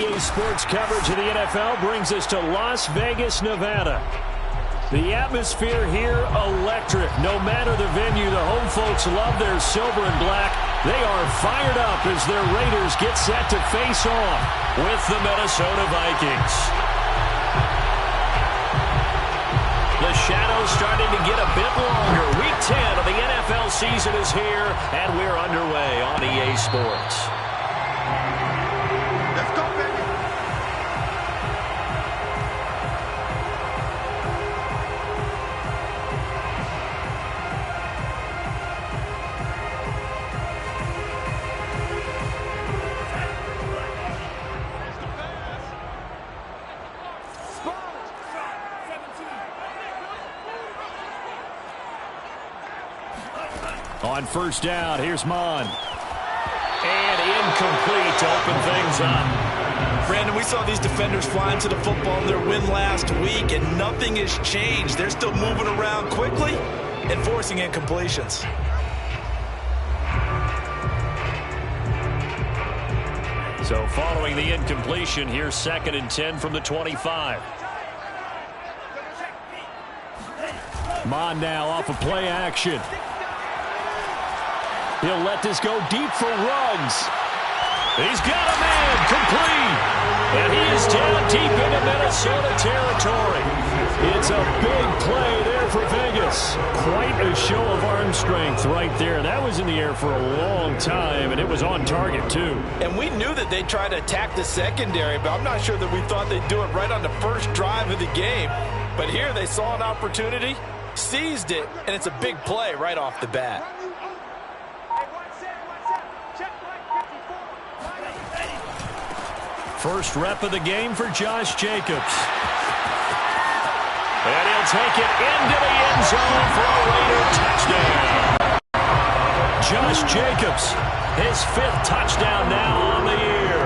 EA Sports coverage of the NFL brings us to Las Vegas, Nevada. The atmosphere here, electric. No matter the venue, the home folks love their silver and black. They are fired up as their Raiders get set to face off with the Minnesota Vikings. The shadow's starting to get a bit longer. Week 10 of the NFL season is here, and we're underway on EA Sports. Let's go, baby. On first down, here's Mon. And incomplete to open things up. Brandon, we saw these defenders fly into the football in their win last week, and nothing has changed. They're still moving around quickly and forcing incompletions. So following the incompletion, here's 2nd and 10 from the 25. Mon now off of play action. He'll let this go deep for Ruggs. He's got a man complete. And he is down deep into Minnesota territory. It's a big play there for Vegas. Quite a show of arm strength right there. That was in the air for a long time, and it was on target too. And we knew that they'd try to attack the secondary, but I'm not sure that we thought they'd do it right on the first drive of the game. But here they saw an opportunity, seized it, and it's a big play right off the bat. First rep of the game for Josh Jacobs. And he'll take it into the end zone for a Raider touchdown. Josh Jacobs, his 5th touchdown now on the year.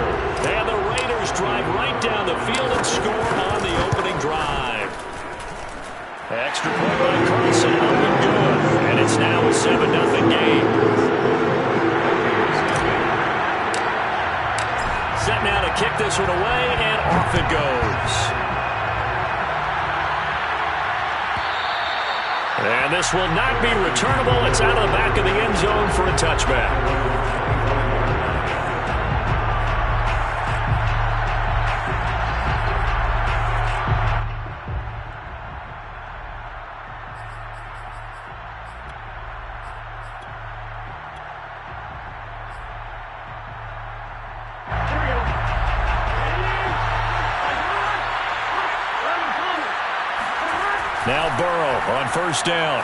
And the Raiders drive right down the field and score on the opening drive. Extra point by Carlson, up and good. And it's now a 7-0 game. Set now to kick this one away, and off it goes. And this will not be returnable. It's out of the back of the end zone for a touchback. Now Burrow on first down.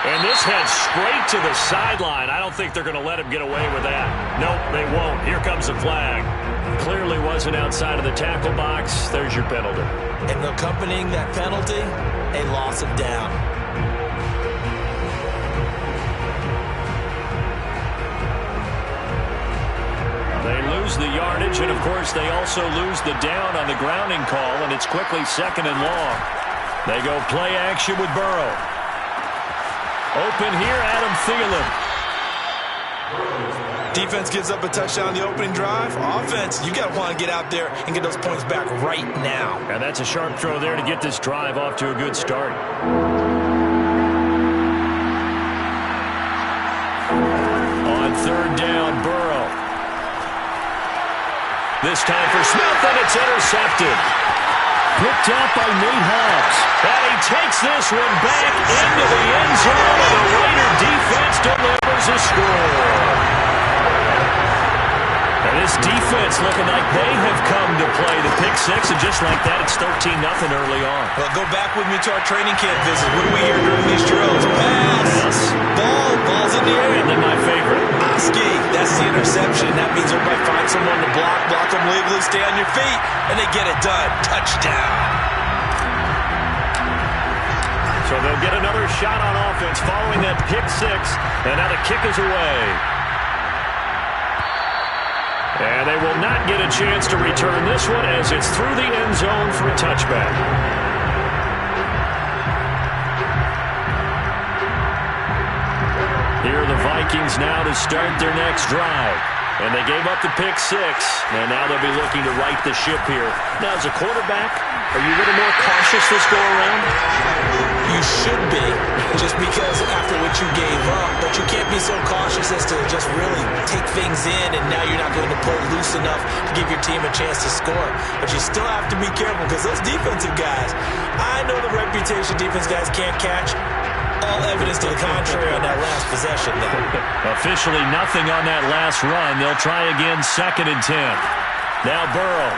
And this heads straight to the sideline. I don't think they're going to let him get away with that. Nope, they won't. Here comes the flag. Clearly wasn't outside of the tackle box. There's your penalty. And accompanying that penalty, a loss of down. They lose the yardage, and of course they also lose the down on the grounding call, and it's quickly 2nd and long. They go play action with Burrow. Open here, Adam Thielen. Defense gives up a touchdown on the opening drive. Offense, you got to want to get out there and get those points back right now. And that's a sharp throw there to get this drive off to a good start. On 3rd down, Burrow. This time for Smith, and it's intercepted. Picked up by Nate Hobbs. And he takes this one back into the end zone, and the Raider defense delivers a score. And this defense looking like they have come to play the pick 6, and just like that, it's 13-0 early on. Well, go back with me to our training camp visit. What do we hear during these drills? Pass. Yes. Ball's in the air. And then my favorite. Oski, that's the interception. That means everybody finds someone to block them legally, stay on your feet, and they get it done. Touchdown. So they'll get another shot on offense following that pick 6, and now the kick is away. And they will not get a chance to return this one as it's through the end zone for a touchback. Here are the Vikings now to start their next drive. And they gave up the pick six, and now they'll be looking to right the ship here. Now, as a quarterback, are you a little more cautious this go-around? You should be, just because after what you gave up, but you can't be so cautious as to just really take things in, and now you're not going to play loose enough to give your team a chance to score. But you still have to be careful, because those defensive guys, I know the reputation defense guys can't catch. All evidence to the contrary on that last possession, though. Officially nothing on that last run. They'll try again, 2nd and 10. Now Burrow.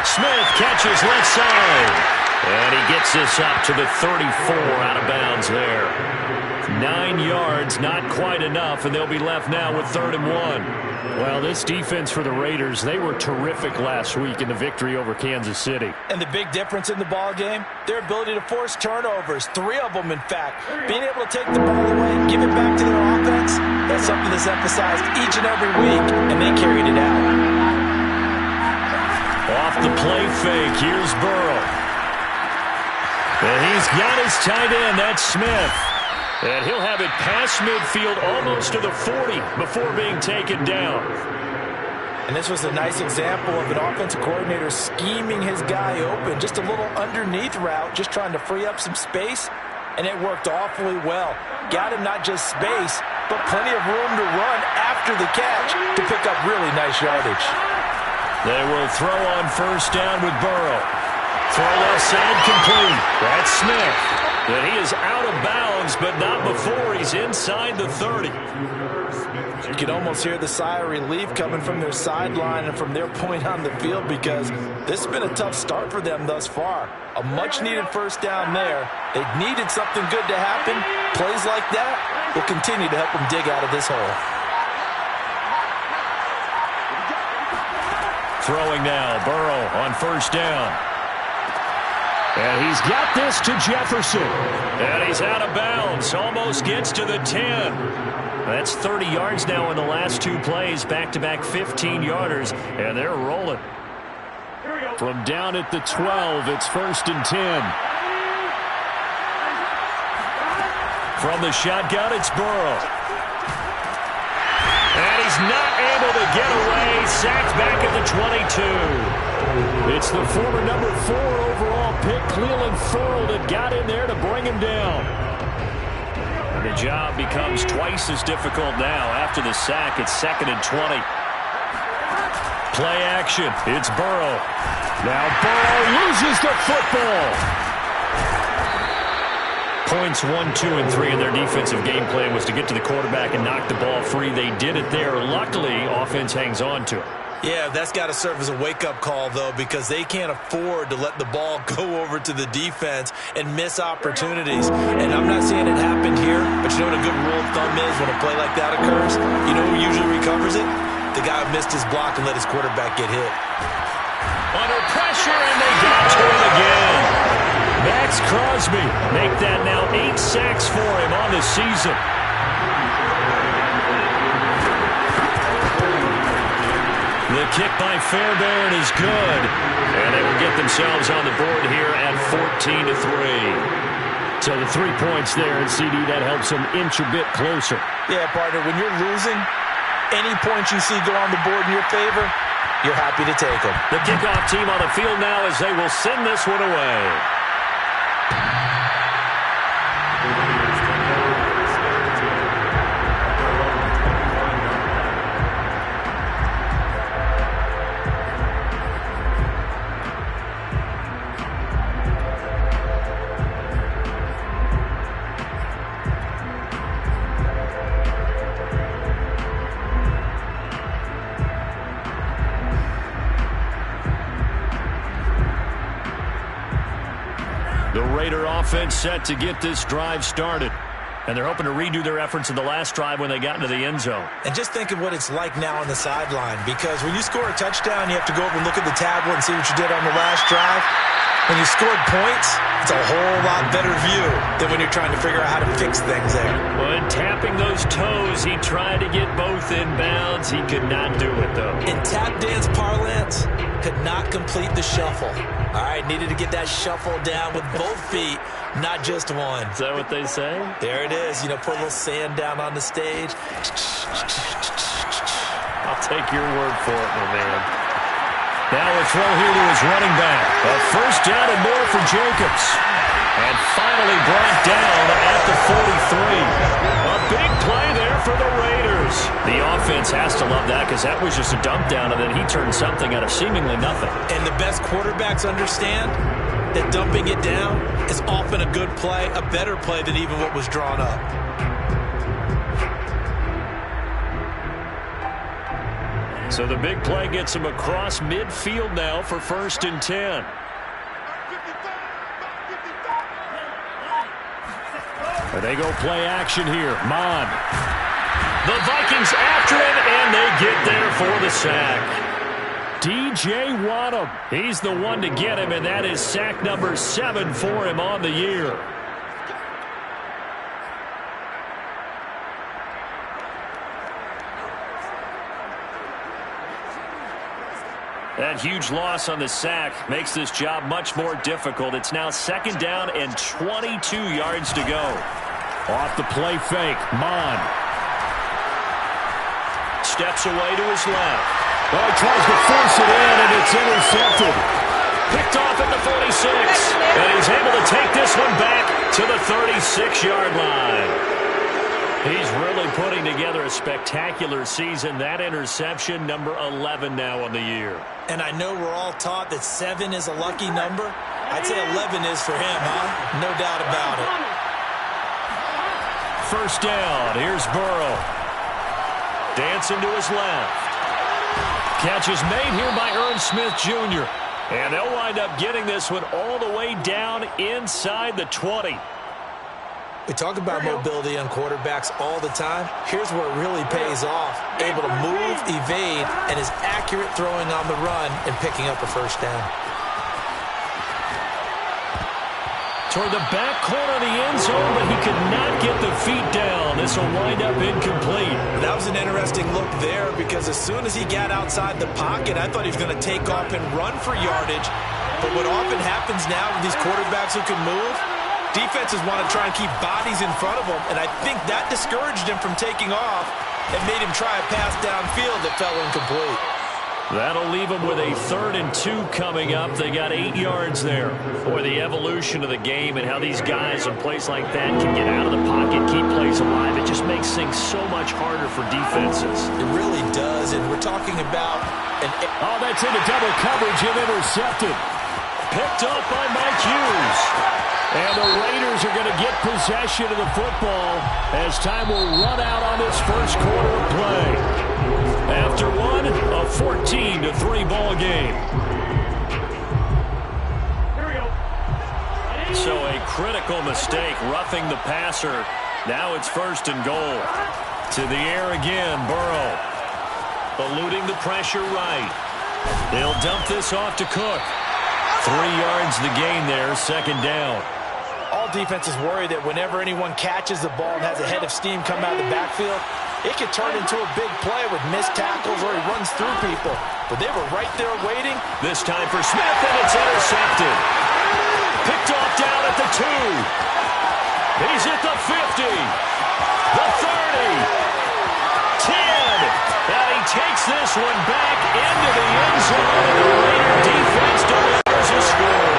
Smith catches left side. And he gets this up to the 34, out of bounds there. 9 yards, not quite enough, and they'll be left now with 3rd and 1. Well, this defense for the Raiders, they were terrific last week in the victory over Kansas City. And the big difference in the ball game, their ability to force turnovers, 3 of them, in fact. Being able to take the ball away, give it back to their offense, that's something that's emphasized each and every week, and they carried it out. Off the play fake, here's Burrow. And he's got his tight end, that's Smith. And he'll have it past midfield almost to the 40 before being taken down. And this was a nice example of an offensive coordinator scheming his guy open. Just a little underneath route, just trying to free up some space. And it worked awfully well. Got him not just space, but plenty of room to run after the catch to pick up really nice yardage. They will throw on 1st down with Burrow. Throw left side complete. That's Smith. And he is out of bounds, but not before he's inside the 30. You can almost hear the sigh of relief coming from their sideline and from their point on the field, because this has been a tough start for them thus far. A much-needed 1st down there. They needed something good to happen. Plays like that will continue to help them dig out of this hole. Throwing now, Burrow on 1st down. And he's got this to Jefferson. And he's out of bounds. Almost gets to the 10. That's 30 yards now in the last 2 plays. Back-to-back 15-yarders. And they're rolling. From down at the 12, it's 1st and 10. From the shotgun, it's Burrow. And he's not able to get away. Sacked back at the 22. It's the former number 4 overall pick, Cleveland Ferrell, that got in there to bring him down. And the job becomes twice as difficult now. After the sack, it's 2nd and 20. Play action. It's Burrow. Now Burrow loses the football. Points 1, 2, and 3 in their defensive game plan was to get to the quarterback and knock the ball free. They did it there. Luckily, offense hangs on to it. Yeah, that's got to serve as a wake-up call, though, because they can't afford to let the ball go over to the defense and miss opportunities. And I'm not saying it happened here, but you know what a good rule of thumb is when a play like that occurs? You know who usually recovers it? The guy who missed his block and let his quarterback get hit. Under pressure, and they got to him again. Max Crosby make that now 8 sacks for him on the season. The kick by Fairbairn is good. And they will get themselves on the board here at 14-3. So the 3 points there, and CD, that helps them inch a bit closer. Yeah, partner, when you're losing, any points you see go on the board in your favor, you're happy to take them. The kickoff team on the field now as they will send this one away. The Raider offense set to get this drive started. And they're hoping to redo their efforts in the last drive when they got into the end zone. And just think of what it's like now on the sideline, because when you score a touchdown, you have to go over and look at the tablet and see what you did on the last drive. When you scored points, it's a whole lot better view than when you're trying to figure out how to fix things there. When tapping those toes, he tried to get both in bounds. He could not do it, though. In tap dance parlance, could not complete the shuffle. All right, needed to get that shuffle down with both feet Not just one. Is that what they say? There it is. You know, put a little sand down on the stage. I'll take your word for it, my man. Now a throw here to his running back. A first down and more for Jacobs. And finally brought down at the 43. A big play there for the Raiders. The offense has to love that because that was just a dump down, and then he turned something out of seemingly nothing. And the best quarterbacks understand that dumping it down is often a good play, a better play than even what was drawn up. So the big play gets him across midfield now for 1st and 10. They go play action here. Mon. The Vikings after him, and they get there for the sack. DJ Waddle, he's the one to get him, and that is sack number 7 for him on the year. That huge loss on the sack makes this job much more difficult. It's now 2nd down and 22 yards to go. Off the play fake, Mon. Steps away to his left. Well, he tries to force it in, and it's intercepted. Picked off at the 46. And he's able to take this one back to the 36-yard line. He's really putting together a spectacular season. That interception, number 11 now on the year. And I know we're all taught that 7 is a lucky number. I'd say 11 is for him, huh? No doubt about it. First down. Here's Burrow. Dancing to his left. Catch is made here by Irv Smith Jr. And they'll wind up getting this one all the way down inside the 20. We talk about mobility on quarterbacks all the time. Here's where it really pays off. Able to move, evade, and is accurate throwing on the run and picking up a first down. Toward the back corner of the end zone, but he could not get the feet down. This will wind up incomplete. That was an interesting look there because as soon as he got outside the pocket, I thought he was going to take off and run for yardage. But what often happens now with these quarterbacks who can move, defenses want to try and keep bodies in front of them, and I think that discouraged him from taking off and made him try a pass downfield that fell incomplete. That'll leave them with a 3rd and 2 coming up. They got 8 yards there. Boy, the evolution of the game and how these guys in plays like that can get out of the pocket, keep plays alive, it just makes things so much harder for defenses. It really does, and we're talking about Oh, that's into double coverage and intercepted. Picked up by Mike Hughes. And the Raiders are going to get possession of the football as time will run out on this first quarter of play. After one, a 14-3 ball game. Here we go. So a critical mistake, roughing the passer. Now it's 1st and goal. To the air again, Burrow. Eluding the pressure right. They'll dump this off to Cook. 3 yards the gain there, 2nd down. All defenses worry that whenever anyone catches the ball and has a head of steam come out of the backfield, it could turn into a big play with missed tackles or he runs through people. But they were right there waiting. This time for Smith, and it's intercepted. Picked off down at the 2. He's at the 50. The 30. 10. And he takes this one back into the end zone, and the Raider defense delivers a score.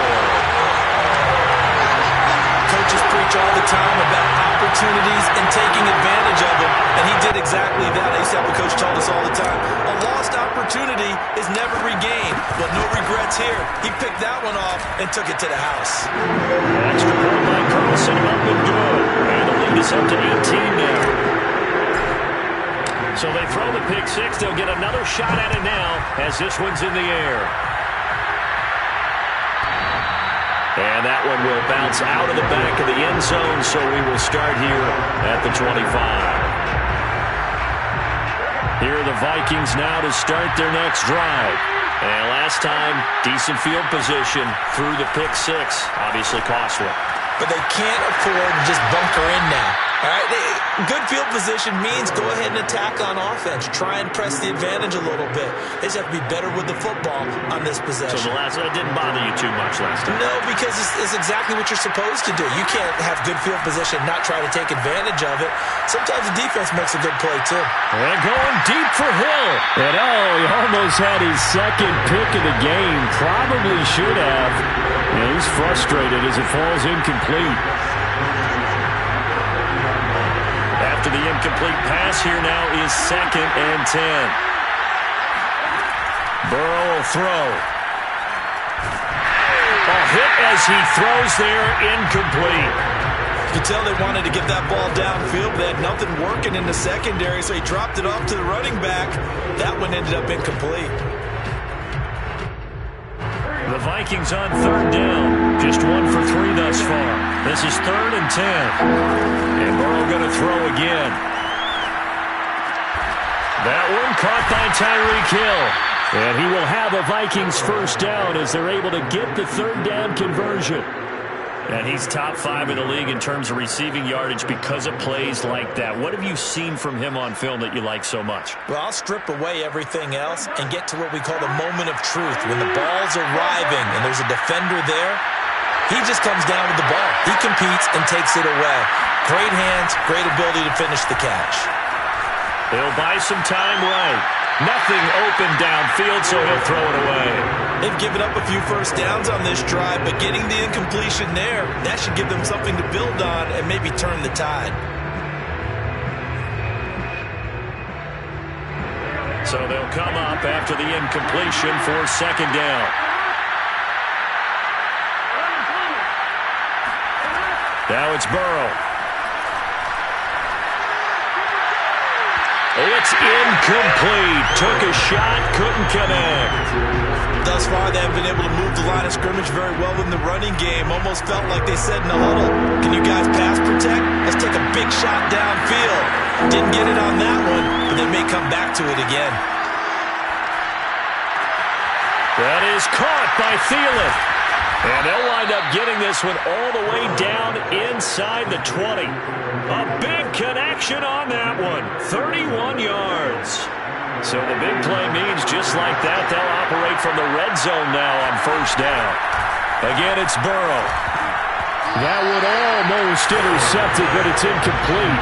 Coaches preach all the time about opportunities and taking advantage of them, and he did exactly that. I used to have a coach told us all the time, a lost opportunity is never regained, but no regrets here. He picked that one off and took it to the house. Extra point by Carlson, up and good. And the lead is up to 18 now. So they throw the pick six. They'll get another shot at it now as this one's in the air. And that one will bounce out of the back of the end zone, so we will start here at the 25. Here are the Vikings now to start their next drive. And last time, decent field position through the pick six. Obviously costly. But they can't afford to just bunker in now. All right? Good field position means go ahead and attack on offense. Try and press the advantage a little bit. They just have to be better with the football on this possession. So it didn't bother you too much last time? No, because it's exactly what you're supposed to do. You can't have good field position and not try to take advantage of it. Sometimes the defense makes a good play, too. And going deep for Hill. And he almost had his second pick of the game. Probably should have. And he's frustrated as it falls incomplete. After the incomplete pass, here now is 2nd and 10. Burrow will throw. Hit as he throws there, incomplete. You can tell they wanted to get that ball downfield. They had nothing working in the secondary, so he dropped it off to the running back. That one ended up incomplete. The Vikings on 3rd down. Just 1 for 3 thus far. This is 3rd and 10. And Burrow going to throw again. That one caught by Tyreek Hill. And he will have a Vikings first down as they're able to get the 3rd down conversion. And he's top 5 in the league in terms of receiving yardage because of plays like that. What have you seen from him on film that you like so much? Well, I'll strip away everything else and get to what we call the moment of truth. When the ball's arriving and there's a defender there, he just comes down with the ball. He competes and takes it away. Great hands, great ability to finish the catch. He'll buy some time right. Nothing open downfield, so he'll throw it away. They've given up a few first downs on this drive, but getting the incompletion there, that should give them something to build on and maybe turn the tide. So they'll come up after the incompletion for 2nd down. Now it's Burrow. It's incomplete. Took a shot, couldn't connect. Thus far, they haven't been able to move the line of scrimmage very well in the running game. Almost felt like they said in the huddle, can you guys pass protect? Let's take a big shot downfield. Didn't get it on that one, but they may come back to it again. That is caught by Thielen. And they'll wind up getting this one all the way down inside the 20. A big connection on that one. 31 yards. So the big play means just like that, they'll operate from the red zone now on 1st down. Again, it's Burrow. That would almost intercept it, but it's incomplete.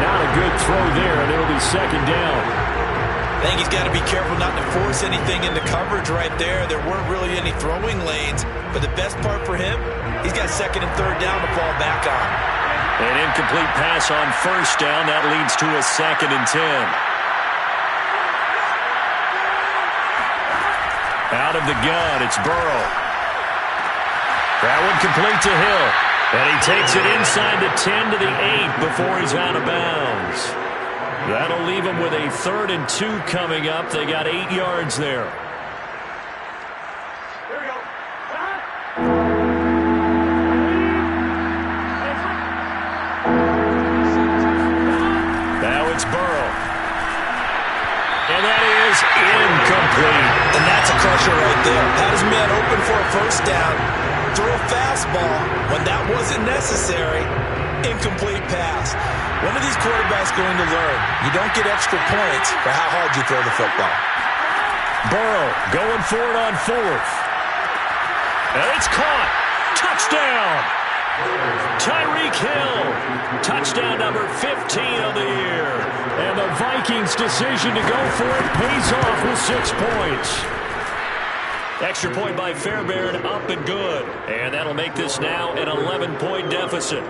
Not a good throw there, and it'll be 2nd down. I think he's got to be careful not to force anything into coverage right there. There weren't really any throwing lanes, but the best part for him, he's got 2nd and 3rd down to fall back on. An incomplete pass on 1st down. That leads to a 2nd and 10. Out of the gun, it's Burrow. That one complete to Hill. And he takes it inside the 10 to the 8 before he's out of bounds. That'll leave him with a 3rd and 2 coming up. They got 8 yards there. Now it's Burrow. And that is incomplete. And that's a crusher right there. Had his man open for a 1st down. Throw a fastball when that wasn't necessary. Incomplete pass. When are these quarterbacks going to learn? You don't get extra points for how hard you throw the football. Burrow going for it on 4th. And it's caught. Touchdown. Tyreek Hill. Touchdown number 15 of the year. And the Vikings' decision to go for it pays off with 6 points. Extra point by Fairbairn, up and good. And that'll make this now an 11-point deficit.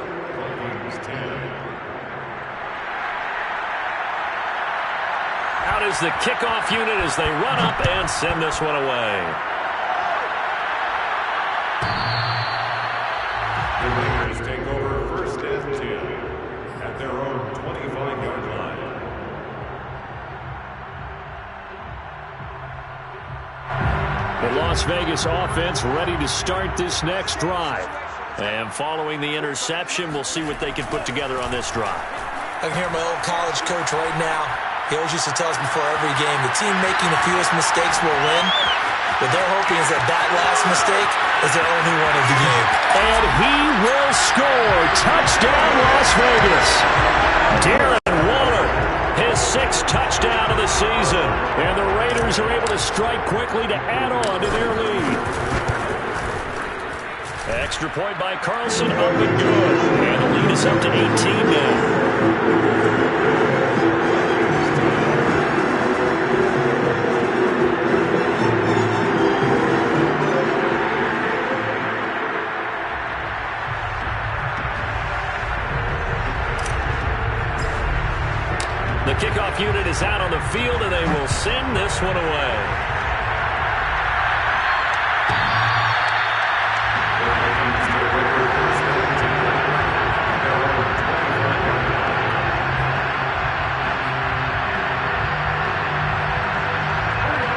Out is the kickoff unit as they run up and send this one away. The Raiders take over 1st and 10 at their own 25-yard line. The Las Vegas offense ready to start this next drive. And following the interception, we'll see what they can put together on this drive. I can hear my old college coach right now. He always used to tell us before every game, the team making the fewest mistakes will win. What they're hoping is that that last mistake is their only one of the game. And he will score. Touchdown, Las Vegas. His sixth touchdown of the season. And the Raiders are able to strike quickly to add on to their lead. Extra point by Carlson, up and good. And the lead is up to 18 now. The kickoff unit is out on the field, and they will send this one away.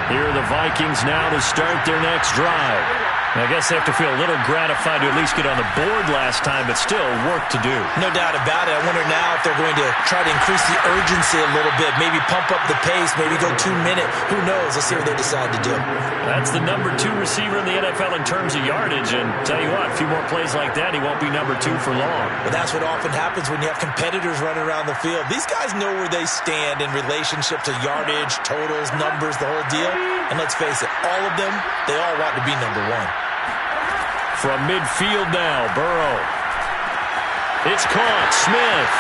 Here are the Vikings now to start their next drive. I guess they have to feel a little gratified to at least get on the board last time, but still work to do. No doubt about it. I wonder now if they're going to try to increase the urgency a little bit, maybe pump up the pace, maybe go 2-minute. Who knows? Let's see what they decide to do. That's the number 2 receiver in the NFL in terms of yardage, and tell you what, a few more plays like that, he won't be number 2 for long. But that's what often happens when you have competitors running around the field. These guys know where they stand in relationship to yardage, totals, numbers, the whole deal. And let's face it, all of them, they all want to be number 1. From midfield now, Burrow. It's caught. Smith.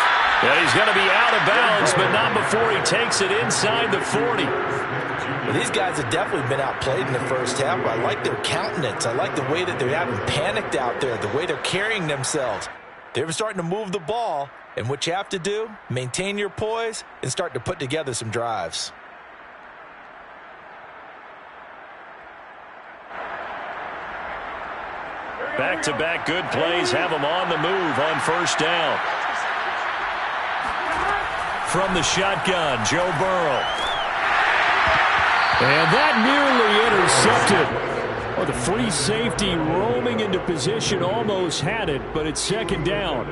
Yeah, he's going to be out of bounds, but not before he takes it inside the 40. Well, these guys have definitely been outplayed in the first half. I like their countenance. I like the way that they haven't panicked out there, the way they're carrying themselves. They're starting to move the ball, and what you have to do, maintain your poise and start to put together some drives. Back-to-back good plays have them on the move on first down. From the shotgun, Joe Burrow. And that nearly intercepted. Well, the free safety roaming into position almost had it, but it's second down.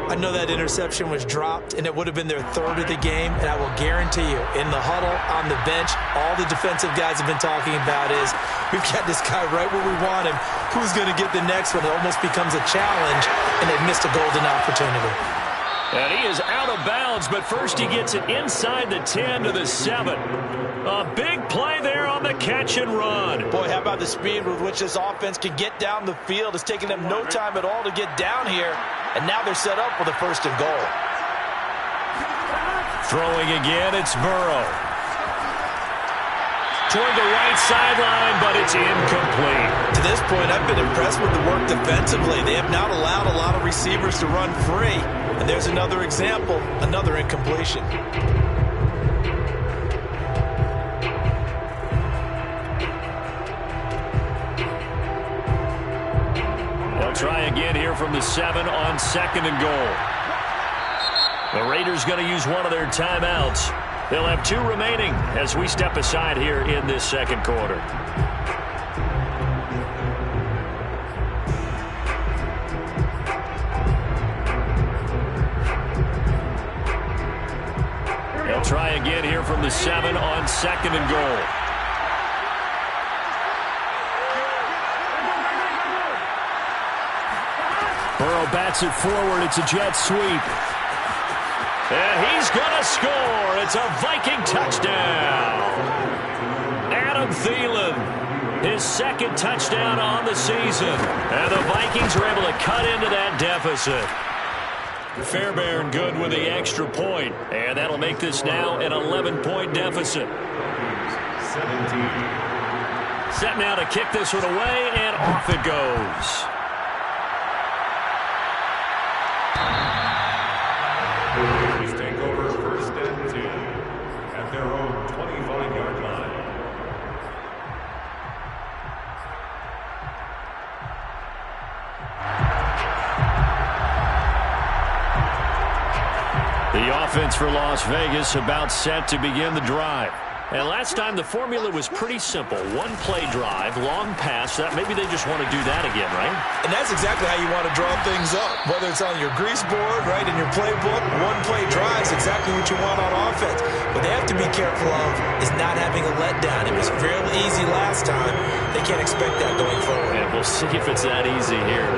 I know that interception was dropped, and it would have been their third of the game, and I will guarantee you, in the huddle, on the bench, all the defensive guys have been talking about is, we've got this guy right where we want him. Who's going to get the next one? It almost becomes a challenge, and they've missed a golden opportunity. And he is out of bounds, but first he gets it inside the 10 to the 7. A big play there on the catch and run. Boy, how about the speed with which this offense can get down the field? It's taken them no time at all to get down here, and now they're set up with a first and goal. Throwing again, it's Burrow. Toward the right sideline, but it's incomplete. To this point, I've been impressed with the work defensively. They have not allowed a lot of receivers to run free. And there's another example, another incompletion. They'll try again here from the 7 on second and goal. The Raiders going to use one of their timeouts. They'll have 2 remaining as we step aside here in this second quarter. They'll try again here from the 7 on second and goal. Burrow bats it forward. It's a jet sweep. And he's going to score. It's a Viking touchdown. Adam Thielen, his second touchdown on the season. And the Vikings are able to cut into that deficit. Fairbairn good with the extra point. And that'll make this now an 11-point deficit. 17. Set now to kick this one away, and off it goes. Please take over first and 10 at their own 25-yard line. The offense for Las Vegas about set to begin the drive. And last time the formula was pretty simple. One-play drive, long pass. Maybe they just want to do that again, right? And that's exactly how you want to draw things up. Whether it's on your grease board, right, in your playbook, one-play drive is exactly what you want on offense. What they have to be careful of is not having a letdown. It was fairly easy last time. They can't expect that going forward. And we'll see if it's that easy here.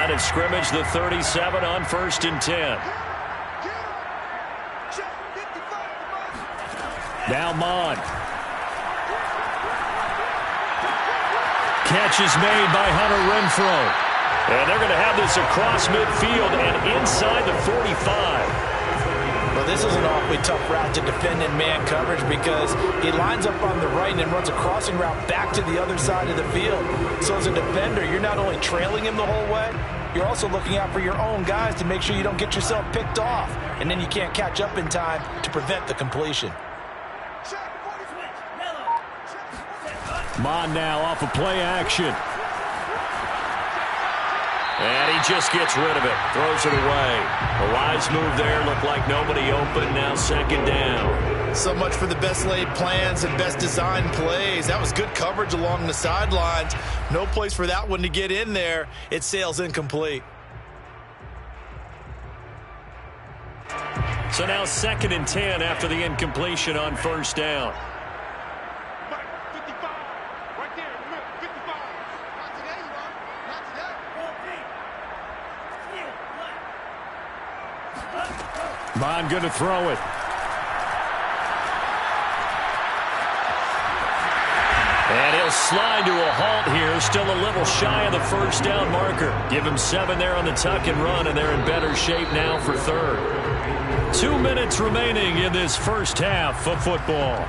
Line of scrimmage, the 37 on 1st and 10. Now Mon. Catch is made by Hunter Renfrow. And they're going to have this across midfield and inside the 45. Well, this is an awfully tough route to defend in man coverage because he lines up on the right and runs a crossing route back to the other side of the field. So as a defender, you're not only trailing him the whole way, you're also looking out for your own guys to make sure you don't get yourself picked off. And then you can't catch up in time to prevent the completion. Mon now off of play action. And he just gets rid of it. Throws it away. A wise move there. Looked like nobody open. Now 2nd down. So much for the best laid plans and best designed plays. That was good coverage along the sidelines. No place for that one to get in there. It sails incomplete. So now 2nd and 10 after the incompletion on 1st down. Mon going to throw it. And he'll slide to a halt here. Still a little shy of the 1st down marker. Give him 7 there on the tuck and run, and they're in better shape now for 3rd. 2 minutes remaining in this first half of football.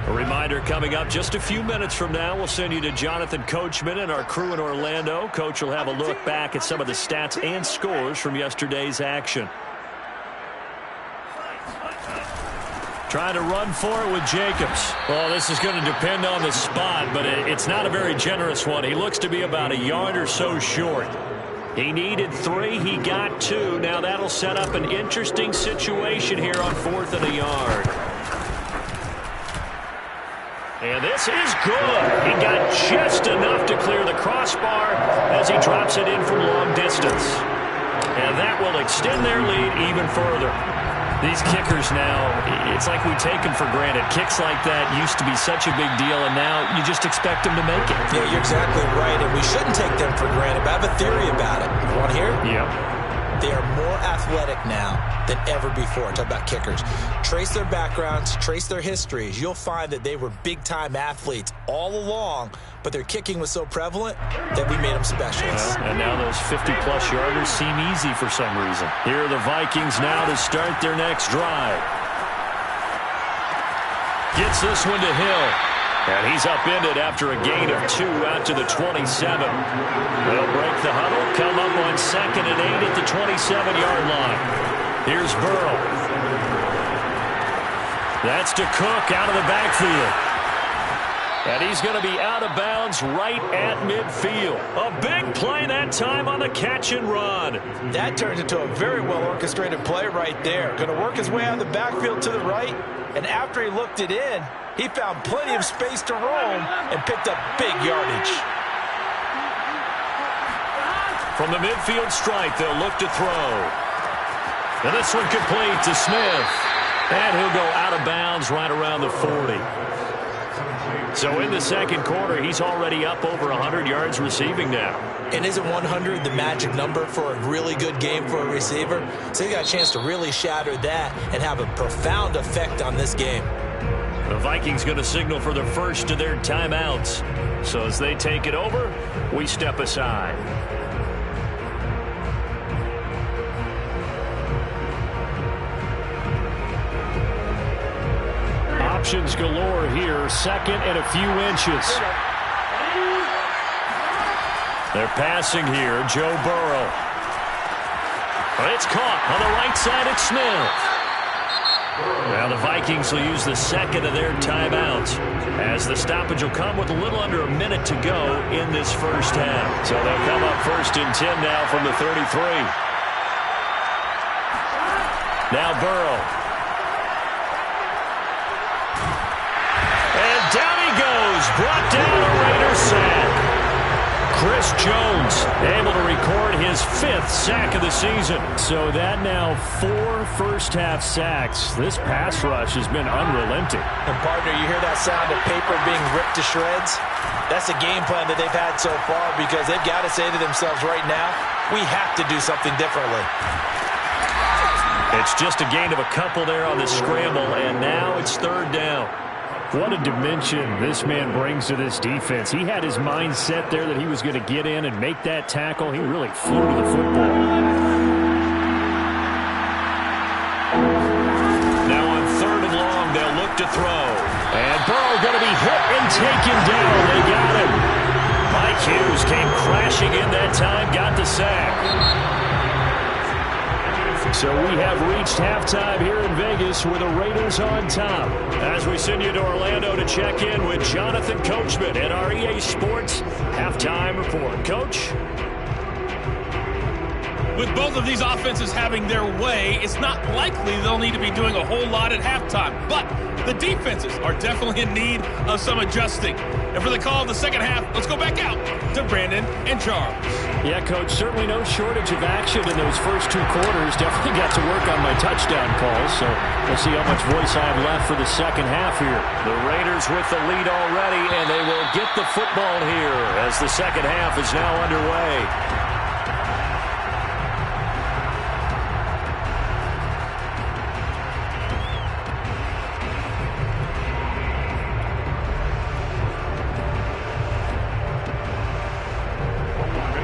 Reminder coming up just a few minutes from now. We'll send you to Jonathan Coachman and our crew in Orlando. Coach will have a look back at some of the stats and scores from yesterday's action. Trying to run for it with Jacobs. Well, this is going to depend on the spot, but it's not a very generous one. He looks to be about a yard or so short. He needed 3. He got 2. Now that'll set up an interesting situation here on 4th and a yard. And this is good. He got just enough to clear the crossbar as he drops it in from long distance. And that will extend their lead even further. These kickers now, it's like we take them for granted. Kicks like that used to be such a big deal, and now you just expect them to make it. Yeah, you're exactly right, and we shouldn't take them for granted. But I have a theory about it. You want to hear it? Yep. They are more athletic now than ever before. Talk about kickers. Trace their backgrounds, trace their histories. You'll find that they were big-time athletes all along, but their kicking was so prevalent that we made them specialists. And now those 50-plus yarders seem easy for some reason. Here are the Vikings now to start their next drive. Gets this one to Hill. And he's upended after a gain of 2 out to the 27. They'll break the huddle, come up on 2nd and 8 at the 27-yard line. Here's Burrow. That's to Cook out of the backfield. And he's going to be out of bounds right at midfield. A big play that time on the catch and run. That turns into a very well-orchestrated play right there. Going to work his way out of the backfield to the right. And after he looked it in, he found plenty of space to roam and picked up big yardage. From the midfield stripe, they'll look to throw. And this one complete to Smith. And he'll go out of bounds right around the 40. So in the second quarter, he's already up over 100 yards receiving now. And isn't 100 the magic number for a really good game for a receiver? So he got a chance to really shatter that and have a profound effect on this game. The Vikings going to signal for the first of their timeouts. So as they take it over, we step aside. Options galore here. 2nd and a few inches. They're passing here. Joe Burrow. It's caught on the right side. It's Smith. Now the Vikings will use the 2nd of their timeouts as the stoppage will come with a little under a minute to go in this first half. So they'll come up 1st and 10 now from the 33. Now Burrow. Down he goes, brought down a Raider sack. Chris Jones able to record his his 5th sack of the season. So that now 4 first-half sacks. This pass rush has been unrelenting. And partner, you hear that sound of paper being ripped to shreds? That's the game plan that they've had so far, because they've got to say to themselves right now, we have to do something differently. It's just a gain of a couple there on the scramble, and now it's 3rd down. What a dimension this man brings to this defense. He had his mind set there that he was going to get in and make that tackle. He really flew to the football. Now on 3rd and long, they'll look to throw. And Burrow going to be hit and taken down. They got him. Mike Hughes came crashing in that time, got the sack. So we have reached halftime here in Vegas with the Raiders on top. As we send you to Orlando to check in with Jonathan Coachman at our EA Sports Halftime Report. Coach? With both of these offenses having their way, it's not likely they'll need to be doing a whole lot at halftime. But the defenses are definitely in need of some adjusting. And for the call of the second half, let's go back out to Brandon and Charles. Yeah, Coach, certainly no shortage of action in those first 2 quarters. Definitely got to work on my touchdown calls, so we'll see how much voice I have left for the second half here. The Raiders with the lead already, and they will get the football here as the second half is now underway.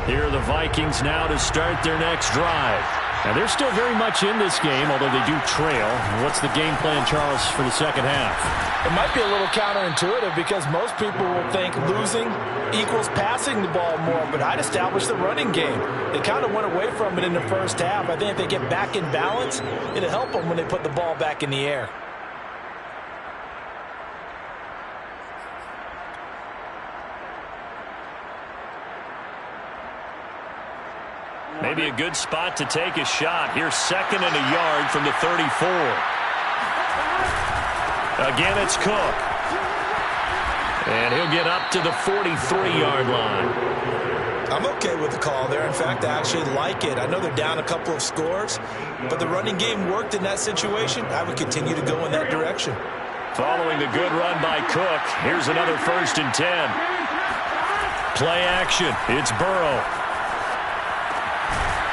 Here are the Vikings now to start their next drive. Now, they're still very much in this game, although they do trail. What's the game plan, Charles, for the second half? It might be a little counterintuitive because most people will think losing equals passing the ball more, but I'd establish the running game. They kind of went away from it in the first half. I think if they get back in balance, it'll help them when they put the ball back in the air. Maybe a good spot to take a shot. Here's 2nd and a yard from the 34. Again, it's Cook. And he'll get up to the 43-yard line. I'm okay with the call there. In fact, I actually like it. I know they're down a couple of scores, but the running game worked in that situation. I would continue to go in that direction. Following the good run by Cook, here's another 1st and 10. Play action. It's Burrow.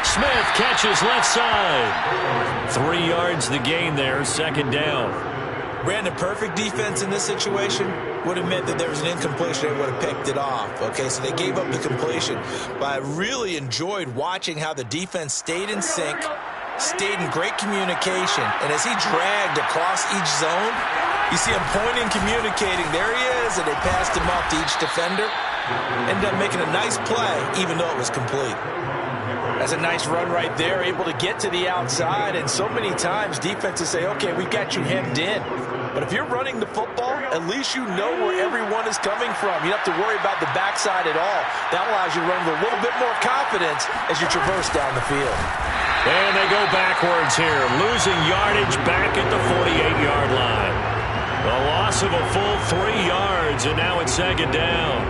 Smith catches left side. 3 yards the gain there, 2nd down. Brandon, perfect defense in this situation would have meant that there was an incompletion. They would have picked it off. Okay, so they gave up the completion. But I really enjoyed watching how the defense stayed in sync, stayed in great communication. And as he dragged across each zone, you see him pointing, communicating. There he is, and they passed him off to each defender. Ended up making a nice play, even though it was complete. That's a nice run right there, able to get to the outside. And so many times defenses say, okay, we've got you hemmed in. But if you're running the football, at least you know where everyone is coming from. You don't have to worry about the backside at all. That allows you to run with a little bit more confidence as you traverse down the field. And they go backwards here, losing yardage back at the 48-yard line. The loss of a full 3 yards, and now it's 2nd down.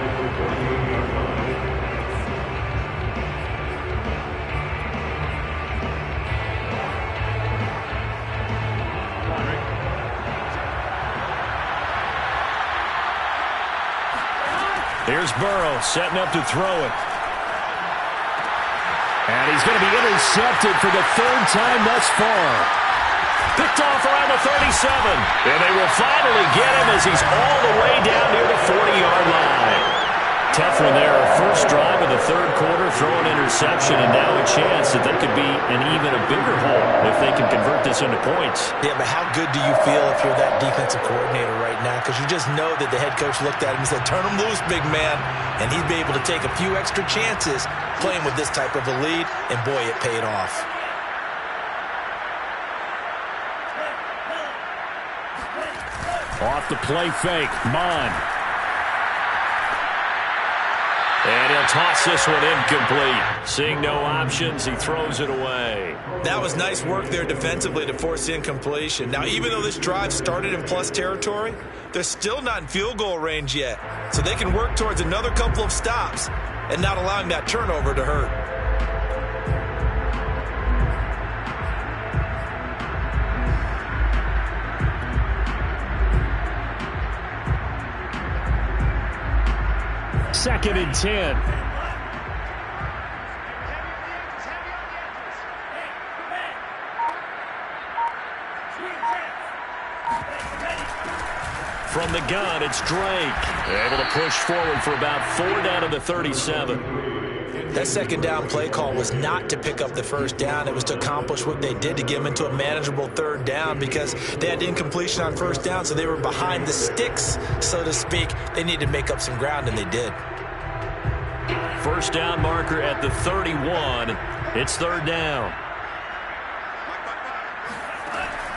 Here's Burrow setting up to throw it. And he's going to be intercepted for the 3rd time thus far. Picked off around the 37. And they will finally get him as he's all the way down near the 40-yard line. Tough one there. First drive of the 3rd quarter, throw an interception, and now a chance that they could be in even a bigger hole if they can convert this into points. Yeah, but how good do you feel if you're that defensive coordinator right now? Because you just know that the head coach looked at him and said, turn him loose, big man. And he'd be able to take a few extra chances playing with this type of a lead, and boy, it paid off. Off the play fake, Mon. And he'll toss this one incomplete. Seeing no options, he throws it away. That was nice work there defensively to force incompletion. Now, even though this drive started in plus territory, they're still not in field goal range yet. So they can work towards another couple of stops and not allowing that turnover to hurt. 2nd and 10. From the gun, it's Drake. Able to push forward for about 4 down to the 37. That second down play call was not to pick up the first down. It was to accomplish what they did to get them into a manageable 3rd down because they had incompletion on 1st down, so they were behind the sticks, so to speak. They needed to make up some ground, and they did. 1st down marker at the 31. It's 3rd down.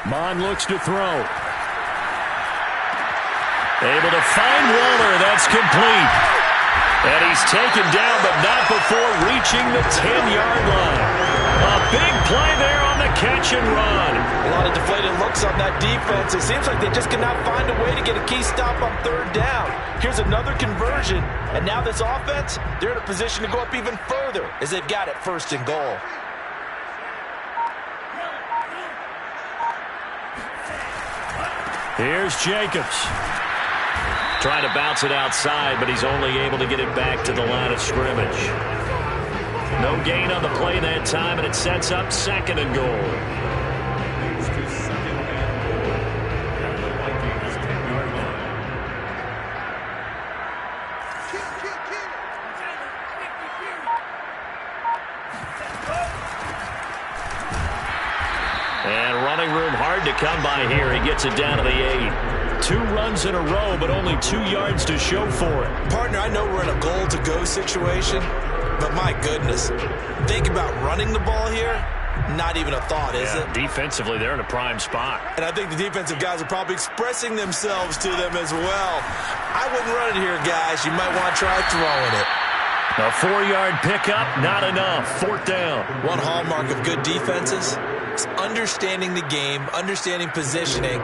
Mon looks to throw. Able to find Waller. That's complete. And he's taken down, but not before reaching the 10-yard line. A big play there on the catch and run. A lot of deflated looks on that defense. It seems like they just cannot find a way to get a key stop on 3rd down. Here's another conversion, and now this offense, they're in a position to go up even further as they've got it 1st and goal. Here's Jacobs. Trying to bounce it outside, but he's only able to get it back to the line of scrimmage. No gain on the play that time, and it sets up 2nd and goal. Moves to 2nd and goal at the Vikings 10-yard line. And running room hard to come by here. He gets it down to the 8. 2 runs in a row, but only 2 yards to show for it. Partner, I know we're in a goal-to-go situation, but my goodness, think about running the ball here. Not even a thought, is it? Defensively, they're in a prime spot. And I think the defensive guys are probably expressing themselves to them as well. I wouldn't run it here, guys. You might want to try throwing it. A 4-yard pickup, not enough. 4th down. One hallmark of good defenses is understanding the game, understanding positioning,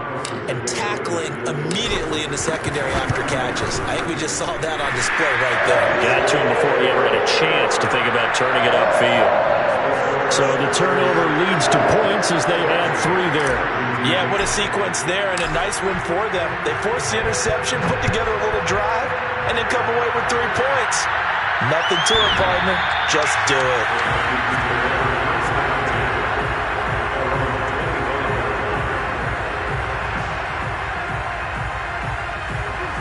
and tackling immediately in the secondary after catches. I think we just saw that on display right there. Got to him before he ever had a chance to think about turning it upfield. So the turnover leads to points as they add 3 there. Yeah, what a sequence there, and a nice win for them. They forced the interception, put together a little drive, and then come away with 3 points. Nothing to it, partner. Just do it.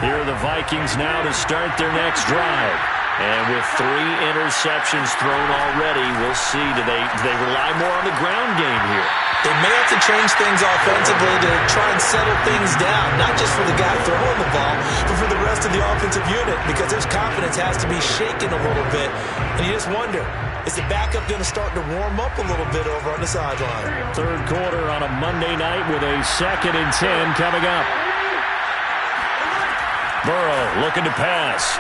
Here are the Vikings now to start their next drive. And with 3 interceptions thrown already, we'll see. Do they rely more on the ground game here? They may have to change things offensively to try and settle things down, not just for the guy throwing the ball, but for the rest of the offensive unit, because his confidence has to be shaken a little bit. And you just wonder, is the backup going to start to warm up a little bit over on the sideline? 3rd quarter on a Monday night with a 2nd and 10 coming up. Burrow looking to pass.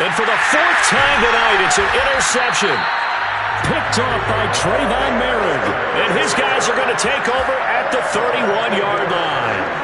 And for the 4th time tonight, it's an interception. Picked off by Trayvon Merrick. And his guys are going to take over at the 31-yard line.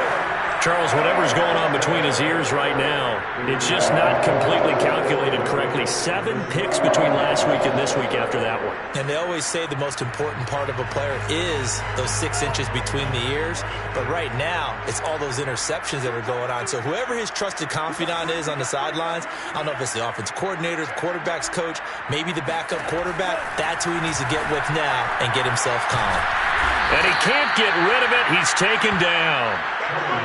Charles, whatever's going on between his ears right now, it's just not completely calculated correctly. 7 picks between last week and this week after that one. And they always say the most important part of a player is those 6 inches between the ears. But right now, it's all those interceptions that are going on. So whoever his trusted confidant is on the sidelines, I don't know if it's the offensive coordinator, the quarterback's coach, maybe the backup quarterback, that's who he needs to get with now and get himself calm. And he can't get rid of it. He's taken down.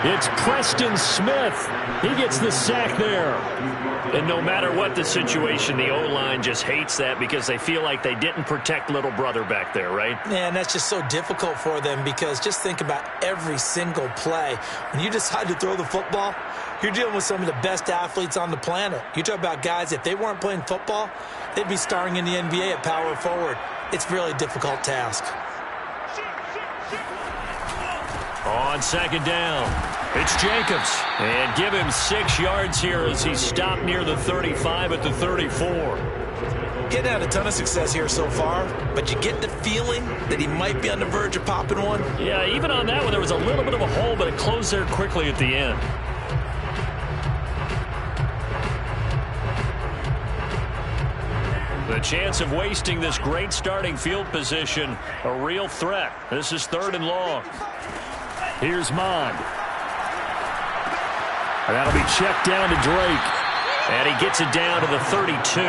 It's Preston Smith. He gets the sack there. And no matter what the situation, the O-line just hates that because they feel like they didn't protect little brother back there, right? Yeah, and that's just so difficult for them because just think about every single play. When you decide to throw the football, you're dealing with some of the best athletes on the planet. You talk about guys, if they weren't playing football, they'd be starring in the NBA at power forward. It's a really difficult task. On 2nd down, it's Jacobs. And give him 6 yards here as he's stopped near the 35 at the 34. Getting had a ton of success here so far, but you get the feeling that he might be on the verge of popping one. Yeah, even on that one, there was a little bit of a hole, but it closed there quickly at the end. The chance of wasting this great starting field position, a real threat. This is 3rd and long. Here's Mon. And that'll be checked down to Drake. And he gets it down to the 32.